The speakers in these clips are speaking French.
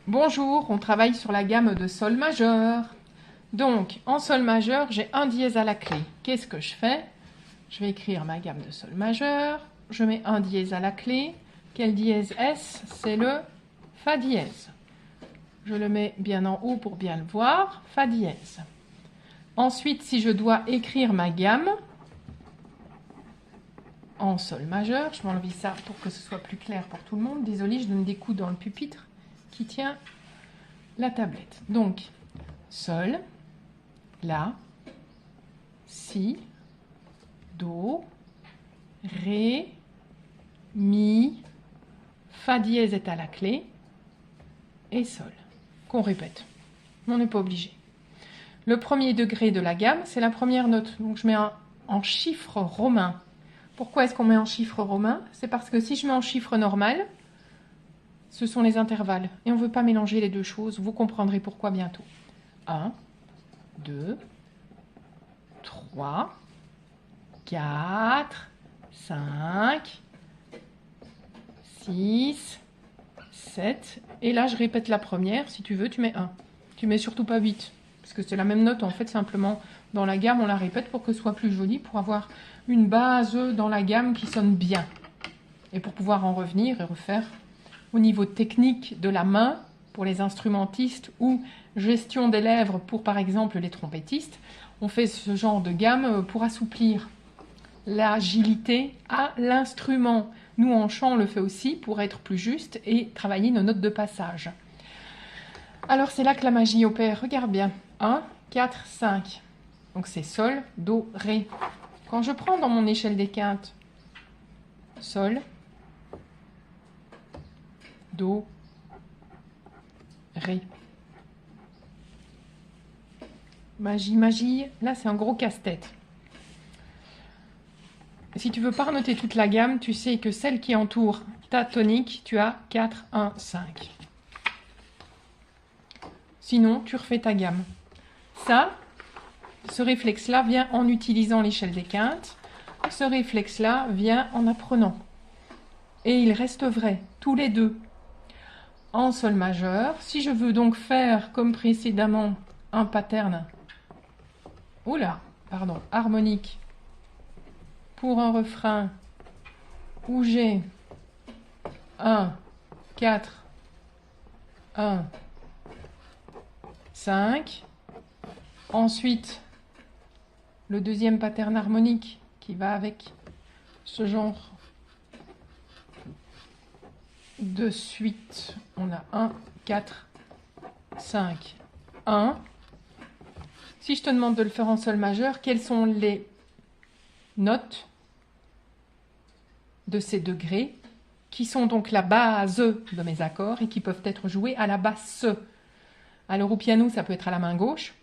Bonjour, on travaille sur la gamme de sol majeur. Donc, en sol majeur, j'ai un dièse à la clé. Qu'est-ce que je fais? Je vais écrire ma gamme de sol majeur. Je mets un dièse à la clé. Quel dièse est-ce? C'est le Fa dièse. Je le mets bien en haut pour bien le voir. Fa dièse. Ensuite, si je dois écrire ma gamme en sol majeur, je m'enlève ça pour que ce soit plus clair pour tout le monde. Désolée, je donne des coups dans le pupitre qui tient la tablette. Donc, sol, la, si, do, ré, mi, fa dièse est à la clé et sol, qu'on répète. On n'est pas obligé. Le premier degré de la gamme, c'est la première note. Donc, je mets en chiffre romain. Pourquoi est-ce qu'on met en chiffre romain? C'est parce que si je mets en chiffre normal, ce sont les intervalles. Et on ne veut pas mélanger les deux choses. Vous comprendrez pourquoi bientôt. 1, 2, 3, 4, 5, 6, 7. Et là, je répète la première. Si tu veux, tu mets 1. Tu mets surtout pas 8. Parce que c'est la même note, en fait, simplement dans la gamme, on la répète pour que ce soit plus joli, pour avoir une base dans la gamme qui sonne bien. Et pour pouvoir en revenir et refaire au niveau technique de la main, pour les instrumentistes, ou gestion des lèvres pour, par exemple, les trompettistes, on fait ce genre de gamme pour assouplir l'agilité à l'instrument. Nous, en chant, on le fait aussi pour être plus juste et travailler nos notes de passage. Alors, c'est là que la magie opère. Regarde bien. 1, 4, 5. Donc, c'est sol, do, ré. Quand je prends dans mon échelle des quintes, sol, do, ré. Magie, magie. Là, c'est un gros casse-tête. Si tu veux pas noter toute la gamme, tu sais que celle qui entoure ta tonique, tu as 4, 1, 5. Sinon, tu refais ta gamme. Ça, ce réflexe-là vient en utilisant l'échelle des quintes. Ce réflexe-là vient en apprenant. Et il reste vrai, tous les deux. En sol majeur, si je veux donc faire, comme précédemment, un pattern, harmonique, pour un refrain où j'ai 1, 4, 1, 5. Ensuite, le deuxième pattern harmonique qui va avec ce genre de suite. On a 1, 4, 5, 1. Si je te demande de le faire en sol majeur, quelles sont les notes de ces degrés qui sont donc la base de mes accords et qui peuvent être joués à la basse? Alors au piano, ça peut être à la main gauche.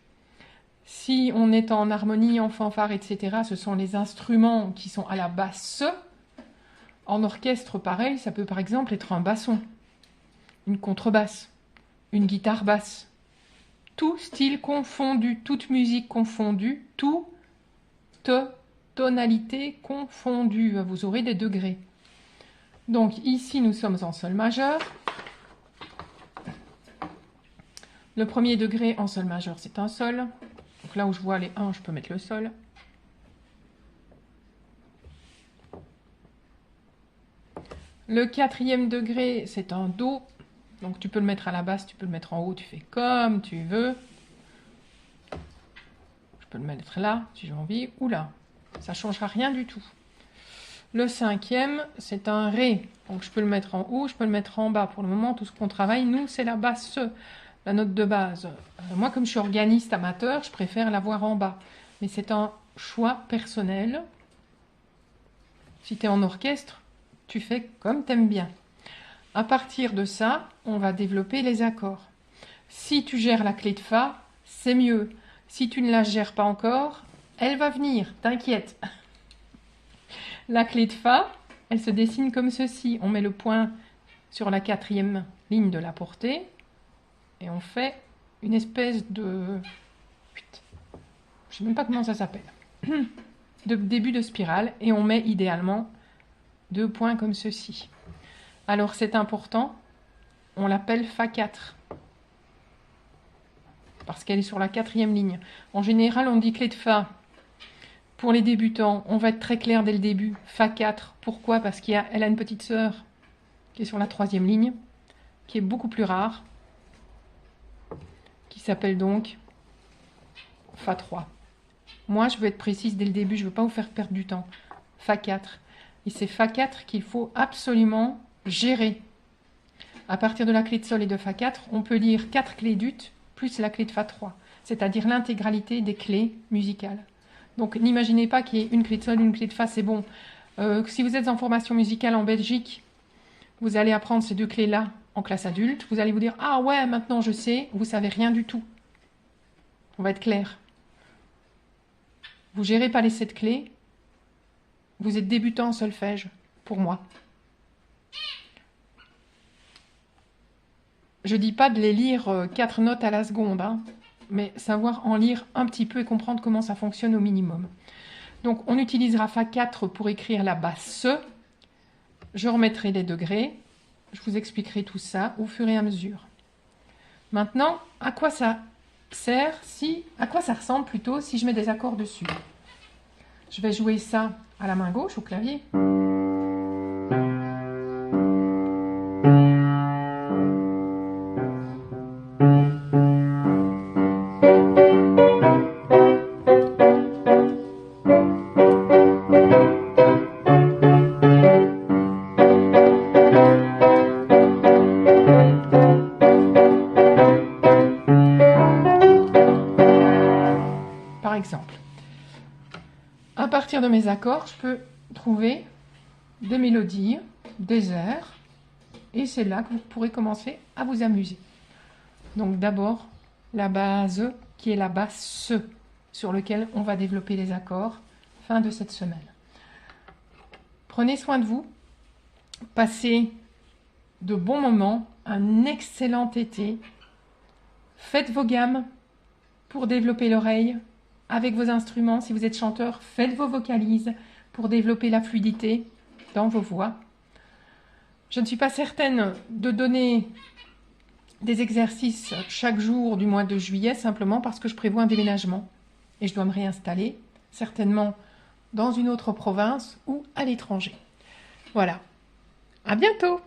Si on est en harmonie, en fanfare, etc., ce sont les instruments qui sont à la basse. En orchestre, pareil, ça peut par exemple être un basson, une contrebasse, une guitare basse. Tout style confondu, toute musique confondue, toute tonalité confondue. Vous aurez des degrés. Donc ici, nous sommes en sol majeur. Le premier degré en sol majeur, c'est un sol. Donc là où je vois les 1, je peux mettre le sol. Le quatrième degré, c'est un do. Donc tu peux le mettre à la basse, tu peux le mettre en haut, tu fais comme tu veux. Je peux le mettre là, si j'ai envie, ou là. Ça ne changera rien du tout. Le cinquième, c'est un ré. Donc je peux le mettre en haut, je peux le mettre en bas. Pour le moment, tout ce qu'on travaille, nous, c'est la basse, la note de base. Moi, comme je suis organiste amateur, je préfère l'avoir en bas. Mais c'est un choix personnel. Si tu es en orchestre, tu fais comme tu aimes bien. À partir de ça, on va développer les accords. Si tu gères la clé de Fa, c'est mieux. Si tu ne la gères pas encore, elle va venir, t'inquiète. La clé de Fa, elle se dessine comme ceci. On met le point sur la quatrième ligne de la portée et on fait une espèce de... Je ne sais même pas comment ça s'appelle. De début de spirale et on met idéalement 2 points comme ceci. Alors c'est important, on l'appelle Fa4. parce qu'elle est sur la 4e ligne. En général, on dit clé de Fa. Pour les débutants, on va être très clair dès le début. Fa 4. Pourquoi? Parce qu'elle a une petite sœur qui est sur la 3e ligne, qui est beaucoup plus rare, qui s'appelle donc Fa 3. Moi, je veux être précise dès le début, je ne veux pas vous faire perdre du temps. Fa 4. Et c'est Fa 4 qu'il faut absolument gérer. À partir de la clé de Sol et de Fa 4, on peut lire 4 clés d'ut plus la clé de Fa 3, c'est-à-dire l'intégralité des clés musicales. Donc n'imaginez pas qu'il y ait une clé de Sol, une clé de Fa, c'est bon. Si vous êtes en formation musicale en Belgique, vous allez apprendre ces 2 clés-là en classe adulte. Vous allez vous dire « Ah ouais, maintenant je sais », vous ne savez rien du tout. On va être clair. Vous ne gérez pas les 7 clés, vous êtes débutant en solfège, pour moi. Je ne dis pas de les lire 4 notes à la seconde, hein, mais savoir en lire un petit peu et comprendre comment ça fonctionne au minimum. Donc on utilisera Fa 4 pour écrire la basse. Je remettrai les degrés. Je vous expliquerai tout ça au fur et à mesure. Maintenant, à quoi ça sert à quoi ça ressemble plutôt si je mets des accords dessus? Je vais jouer ça à la main gauche au clavier. Par exemple. À partir de mes accords, je peux trouver des mélodies, des airs, et c'est là que vous pourrez commencer à vous amuser. Donc d'abord, la base qui est la basse sur lequel on va développer les accords, fin de cette semaine. Prenez soin de vous, passez de bons moments, un excellent été, faites vos gammes pour développer l'oreille, avec vos instruments, si vous êtes chanteur, faites vos vocalises pour développer la fluidité dans vos voix. Je ne suis pas certaine de donner des exercices chaque jour du mois de juillet, simplement parce que je prévois un déménagement et je dois me réinstaller, certainement dans une autre province ou à l'étranger. Voilà, à bientôt!